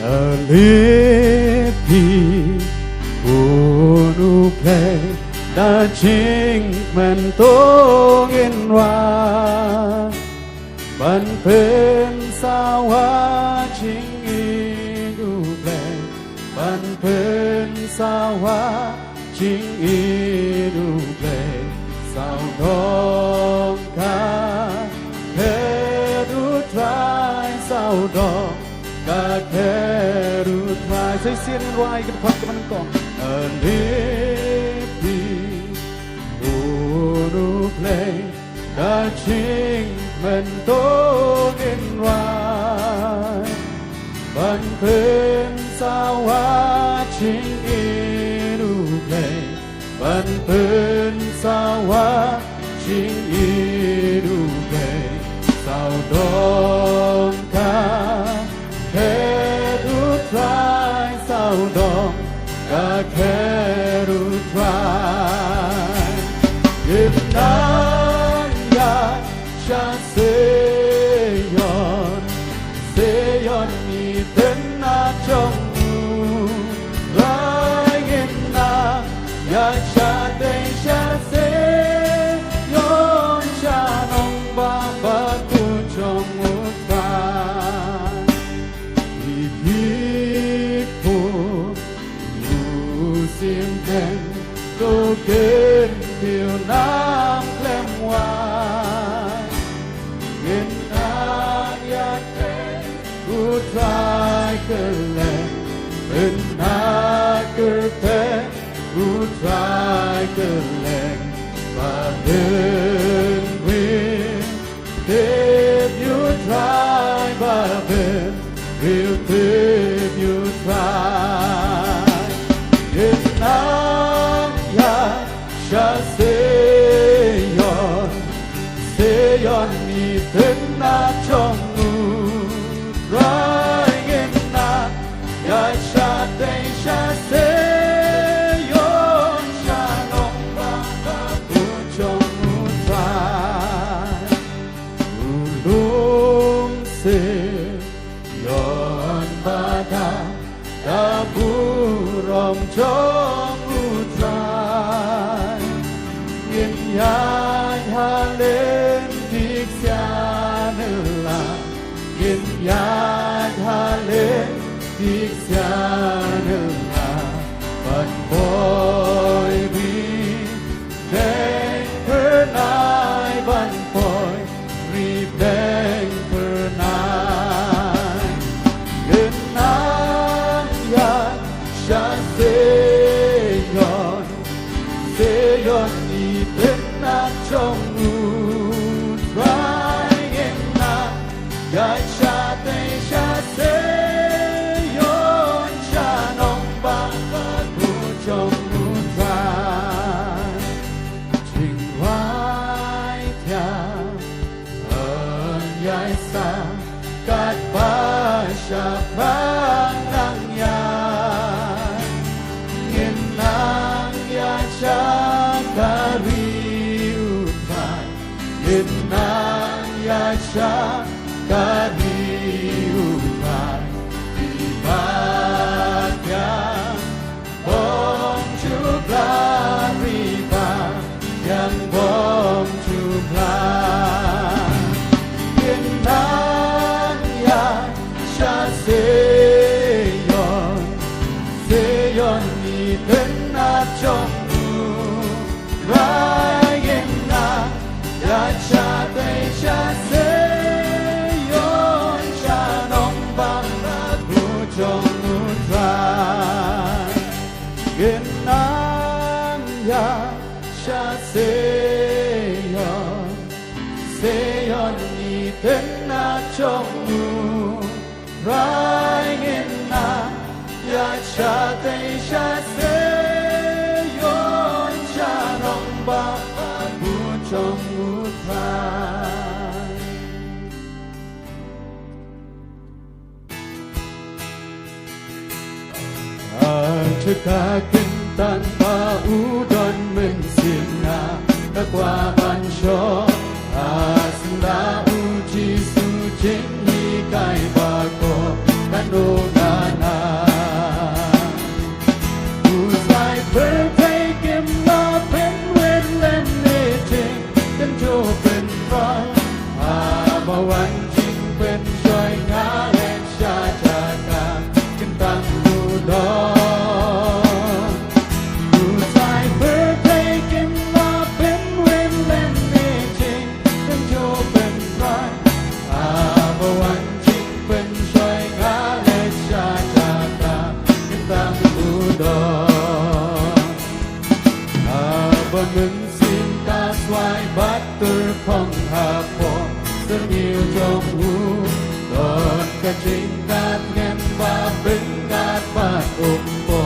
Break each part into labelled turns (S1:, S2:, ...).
S1: Alipi unu play da ching men tongin wa ban pen sawa ching inu play ban pen sawa ching inu play sao dong ka heru try sao dong cả kẻ rụt vai xây xiên loài cái khoác cái bắn cong ở đây đi unu play đã chính mình tô in loài ban bên sao hoa chính inu play ban bên sao hoa chính inu play sao đông ca Keru try sao dong ka keru try Gimnan ya cha seyon ni tên na trong u lai gimna ya cha te cha seyon cha nong ba ba tu trong u Cô kên điều nam lem hoài Yên an ya kên Cô trai cơ lem Bên na cơ thế Cô trai cơ lem Và bên nguyên Tiếp you try Và bên Will tiếp you try Yên an cha seyon ni tên na trong u rai gen na ya cha te cha seyon cha nong ba ba tu trong u trai ulum se yon ba da bu rom trong u trai ya lên tiếc xa nila Gin ya lên tiếc xa nila But boy we bang per night But boy we bang per night Gin ya cha seyon ni tên na trong u rai gen na ya cha te cha seyon cha nong ba ba tu trong u rai trình hoài thia ơn yai sa cát ba cha phang nang ya nghiền nang ya cha Kariu thai Yên nang ya cha Kariu thai Vì ba yang bom chụp la Vì ba yang bom chụp la Yên nang ya cha seyon ni tên na trong Rai gen na ya cha te cha seyon cha nong ba ba tu trong u trai gen na ya cha seyon ni tên na trong u rai gen na ya cha te cha ba bu trong u trai Cheka kintan pa udon men sina Takwa bansho Asla uji su jing ni kai ba ko Kano na ดอกผู้ชายเพื่อให้กินมาเป็นเว้นเล่นนี่จริงเป็นโยเป็นใครอาบวันจริงเป็นช่วยงาเลชาจากตาเป็นตามผู้ดอกอาบมึงสิ่งตาสวายบัดตือพองหาพอเสื้อมิวจงหูตอนกะจริงการเงินว่าเป็นการบาดอกปอ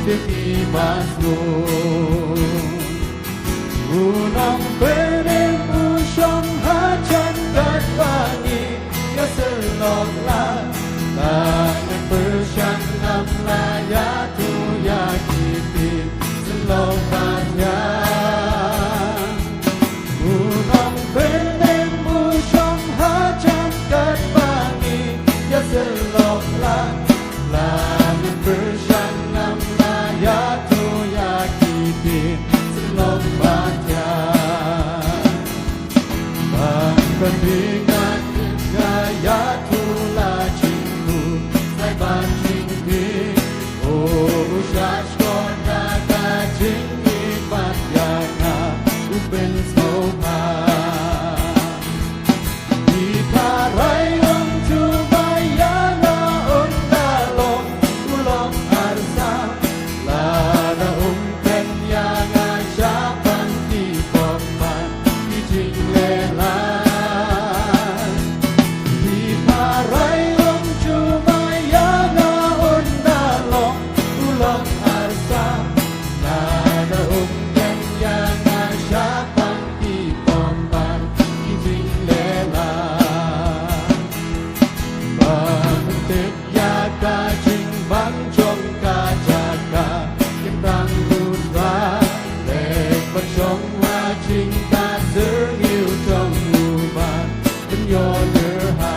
S1: ที่มีบาดสูผู้น้องเป็นผู้ชมหาฉันกันว่านี้ก็สลอกลาตาในปืนฉันนำลายาทุยากีปีสลอกบาดยาผู้น้องเป็นผู้ชมหาฉันกันว่านี้ก็สลอกลาลาในปืนฉันนำลายาทุยากีปีสลอกบาดยาบางคนดีงานกายาทุลาจิงหูในบ้านจิงพีโอ้ชาชกอนนาตาจิงมีปัญญาณาอุเป็นโสภาที่พาไรองจูบายานาองดาลงอุลงอาร์ซาลาดาองเป็นยางาชาปันที่ปอมมันที่จริงเลลาที่พาไรองจูบายานาองดาลงอุลงอาร์ซาลาดาองเป็นยางาชาปันที่ปอมมันที่จริงเลลาบางติดยากาจิงบังจงกาจากายังรังดูดราเล็กบังจงว่าจิงกาซื้อหิวจงหูบานเป็นโยนเดือหา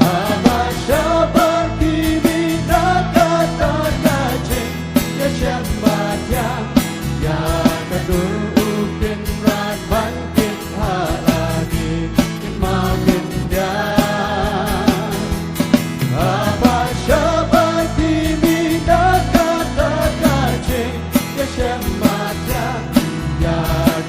S1: อาบาชาบานที่มีดากาตากาจิงยาเชมบาดยายากระดูอุกินราดบันกินฮาลาดีกินมากินยาอาบาชาบานที่มีดากาตากาจิงยาเชมบาดยายา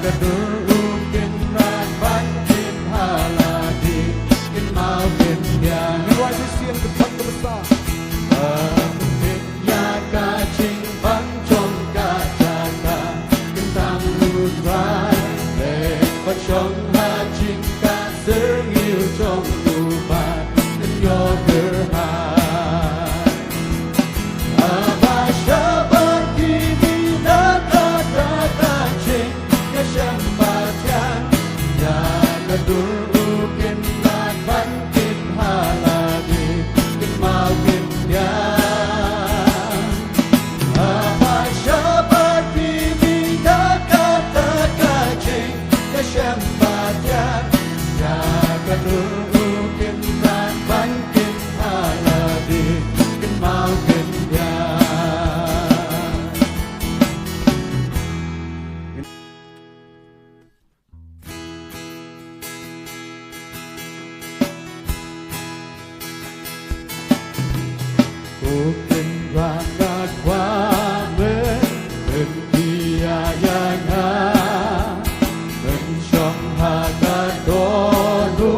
S1: กระดูอุกินราดบันกินฮาลาดีกินมากินยาไม่ว่าจะเสียงกับพันกับภาษาติดยากาจิงบังจงกาจากากินตามรูดรายเล็กบังจงหาจิงกาซื้อหิวจงดูบาดเป็นโยเดือหาอาบาชาบานที่มีดากาตากาจิงยาเชมบาดยายากระดูอุกินลาดบันกินฮาลาดีกินมากินยาอาบาชาบานที่มีดากาตากาจิงยาเชมบาดยายากระดูอุกินลาดบันกินฮาลาดีกินมากินยาผู้เป็นร่างกายความเหมือนเป็นที่ยางาเป็นช่องหากาโดดู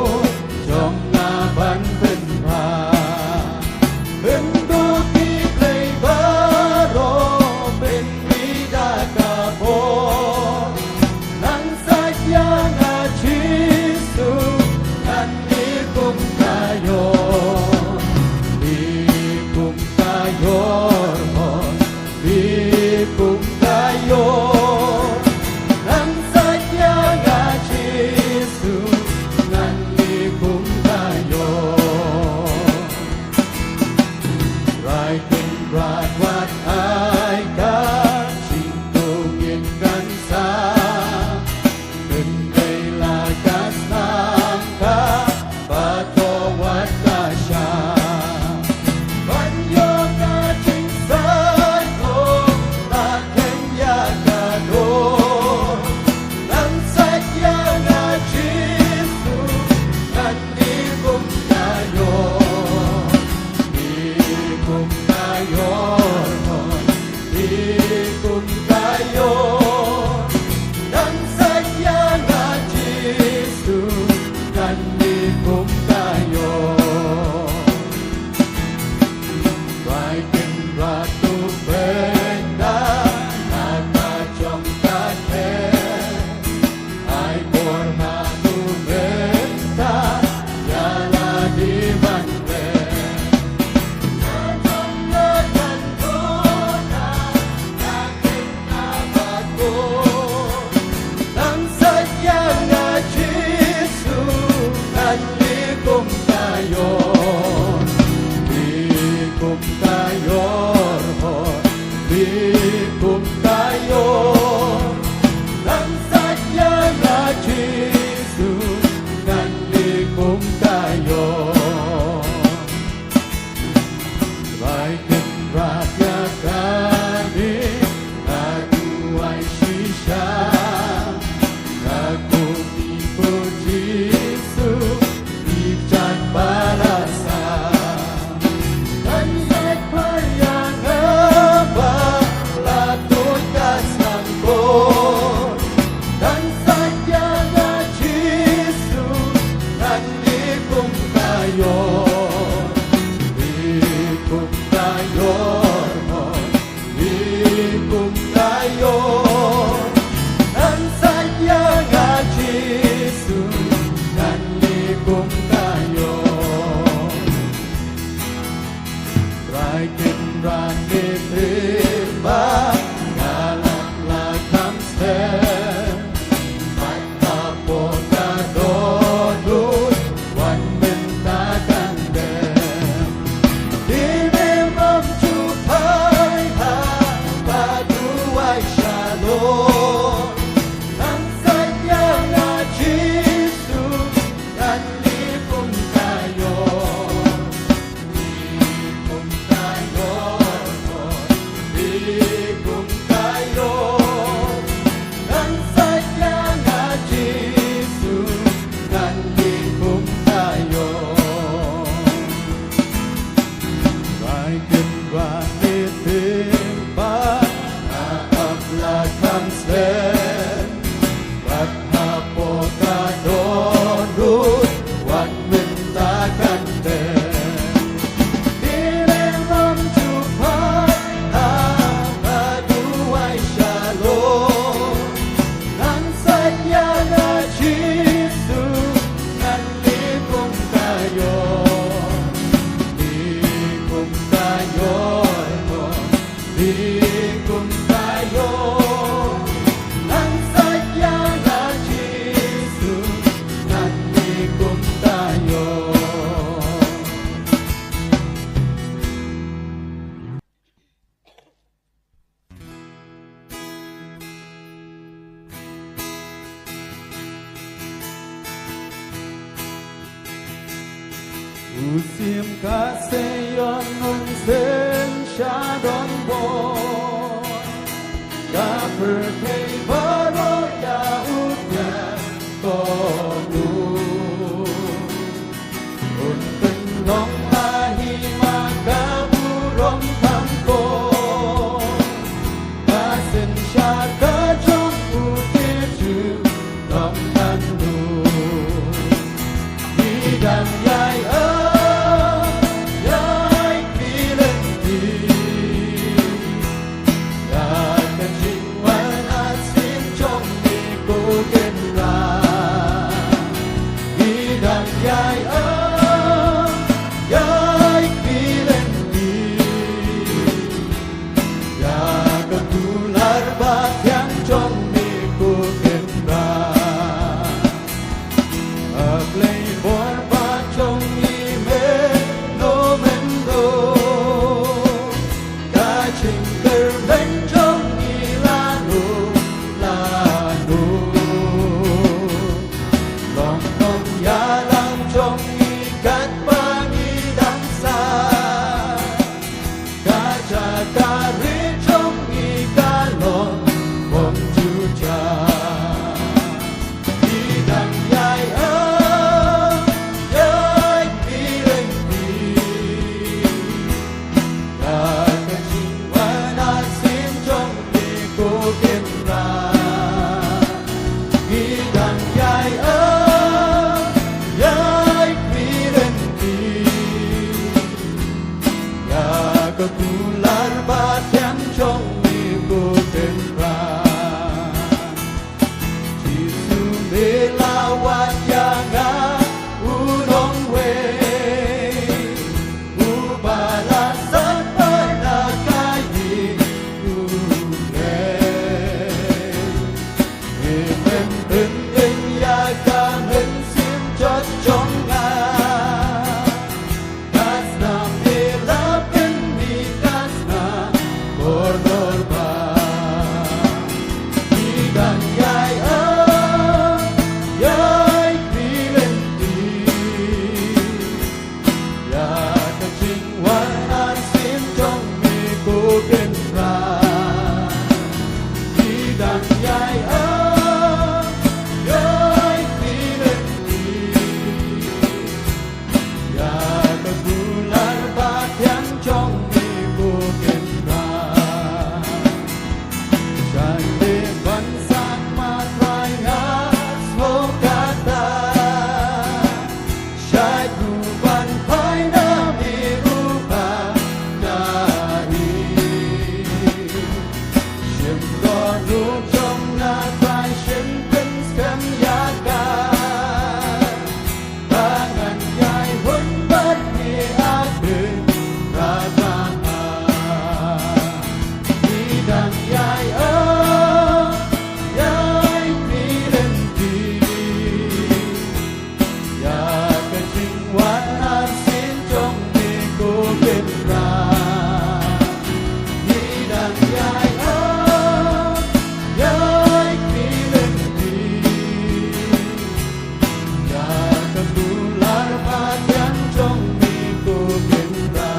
S1: ช่องหน้าบันเป็นผาเป็นดูที่เพลย์บาโรเป็นวิดากาโบนังสักยางอาชิสุนันนิคุมกายโยนิคุมกายโยนิคุมกายโยนังสักยางอาชิสุนันนิคุมกายโยไรเป็นราชวัดอายกาชิงโตเกียงกันสาเป็นเวลากาสนามกาปะโตวัดกาชาบัญโยกาจิงสายโตตาเข็งยากาโดนังสักยางอาชิสุนันนิคุมกายโยนิ kung ngayon di kung ngayon ng saya nga Jesus nanlikom tayo Baikin ratu benda nakajong kate ay borhatu benda yala di bande Nang saya nga Jesus nanlikom tayo likom tayo likom tayo Nang saya nga Jesus nanlikom tayo Baikin rakyat kami Aku ay sisya Aku tipu Jesus Ijat barasa Kansat payang apa Latut kasangkot Dan saja nga Jesus Nanlikom tayo Likom tayo Likom tayo Nang saya nga Jesus Nanlikom tayo Raikin ranit riba Ngalak-lakang sten Magkapotadodot Wan bentakan dem Di memang cupai ha Paduai shalom Nang saya nga Jesus Nanlikom tayo Likom tayo Likom tayo Nang saya nga Jesus Nanlikom tayo Baikin ranit timpa Naablatang sen Baghapotadodot Wan bentakan dem Di memang cupai Paduai shalom Nang saya nga Jesus Nanlikom tayo Likom tayo Likom tayo Nang saya nga Jesus Nanlikom tayo Usim kaseyon unsen sharon bo Kaperkei baro yaudya tonu Unten long lahi makaburong kamko Kasen syaka jong uteju long tandu Bidang yai yai pilen di Ya kan jingwan kebulan yang trong minggu tengah Jisu melawat yang unong we Ubala sepeda kayi ure Emen en ya kangen sim chot chong nga Kasna melapin di kasna Kordorba Idan yai yai pilenti Ya kacing wanan sim chong mi kuken ra Idan yai yai pilenti Ya kebulan bat yang trong mi kuken ra Shande bansak matrai ngas hokata Shai kuban pai na mi rupa dari Shim don rup trong na trai shim pen skam yaga Tangan yai hun bat ni adun rajaa Bidang yai pilenti Ya kacing wanan sin trong mi kuken ra Bidang yai pilenti Ya kebulan bat yang trong mi kuken ra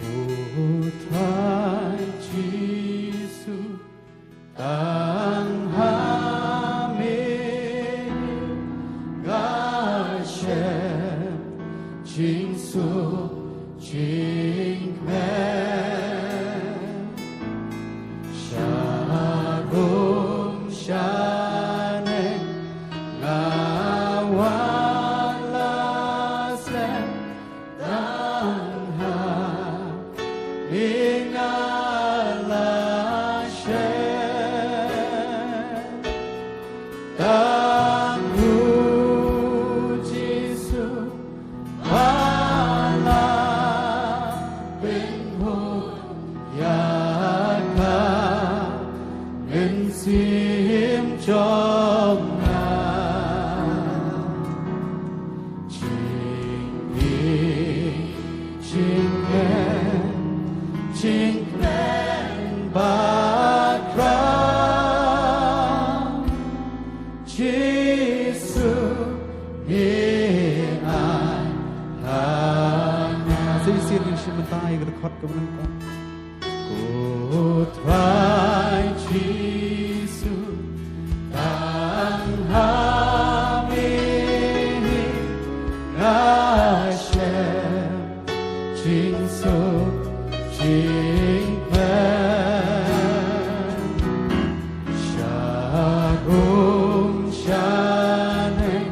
S1: Putra Jisu Tang Hamid Gashem Jinsu Jingmen Shalom Shanek Ngawalasem Tang Ingalashem Tanggu Jisu Bala Benhut Yaka Bensim Chomna Chinglen Bakram Jisu Mi'ai Hana
S2: Sisi yang sebentar rekod kemenangan
S1: Putrai Jisu Tang Hamini Gashem Jinsu Jingmen Shalom Shanek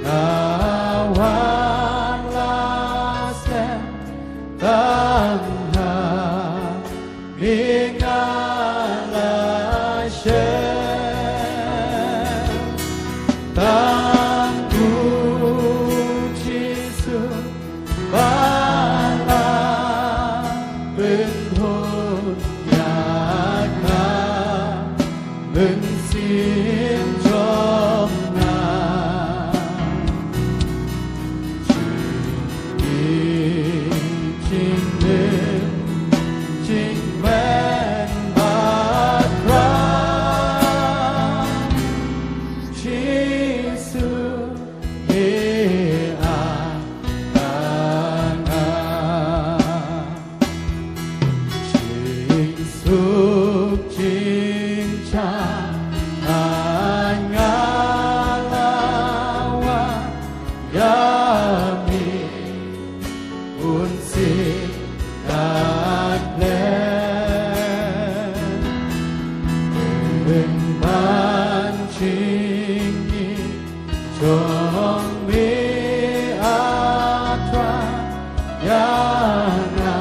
S1: Nawan Lasem Tangha Ingalashem Tanggu Jisu Bala Benhut Yaka Bensim Chomna Chingmen God bless ban chính nhị trong mi atra ya na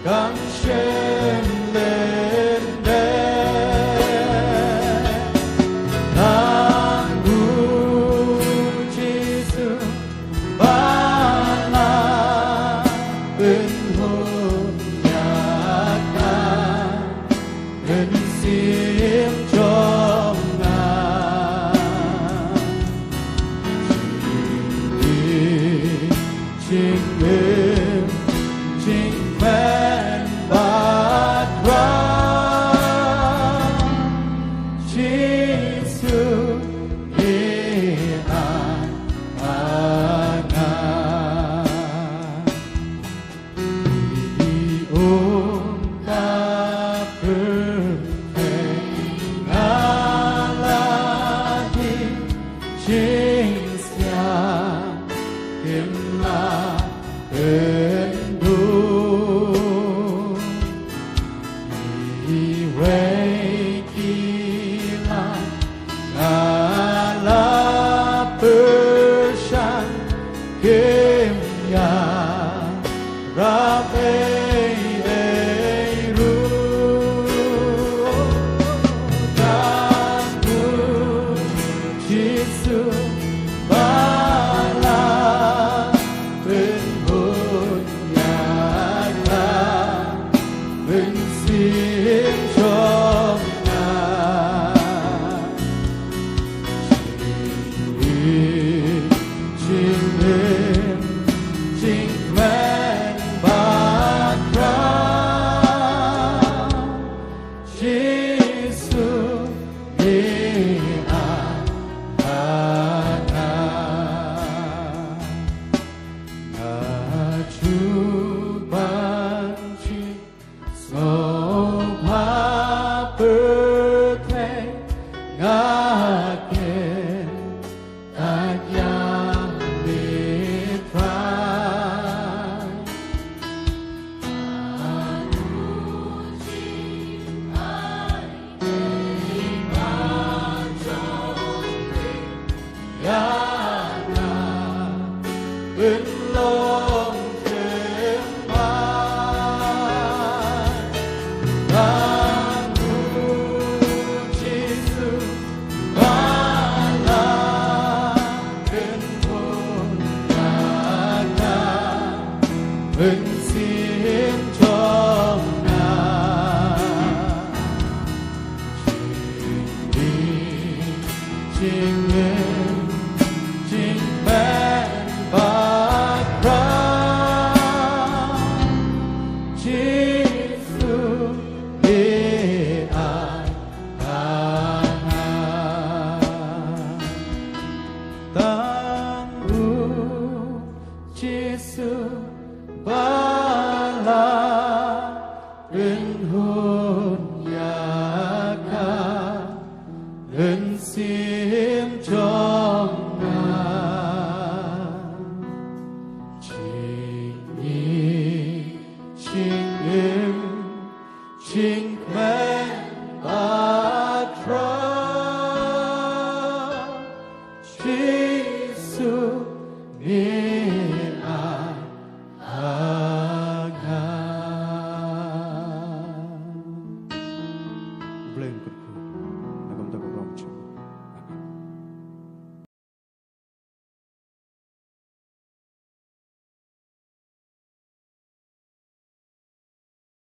S1: căng trên lên đê nang bu Giêsu ba la bên hồn nhạc ca bên xiêm trong ngài chính em chính men bát ra Giêsu đi an ana đi ôm ta phương chính xa kiếm là ơn đủ đi về kỳ là là bơ san kiếm nhà ra về đây ru ta tu Giêsu ba la bên hồn nhạc ca bên xiêm trong ngài chính em chính men bát ra Giêsu đi an ana Chúa ban chi sầu phá bơ thế ngã kên ta nhà biết phải ya na bên lòng thêm mai Giêsu ba la bên hồn nhạc ca bên xiêm trong ngài chính em chính men bát ra Giêsu đi an ana tang u Giêsu ba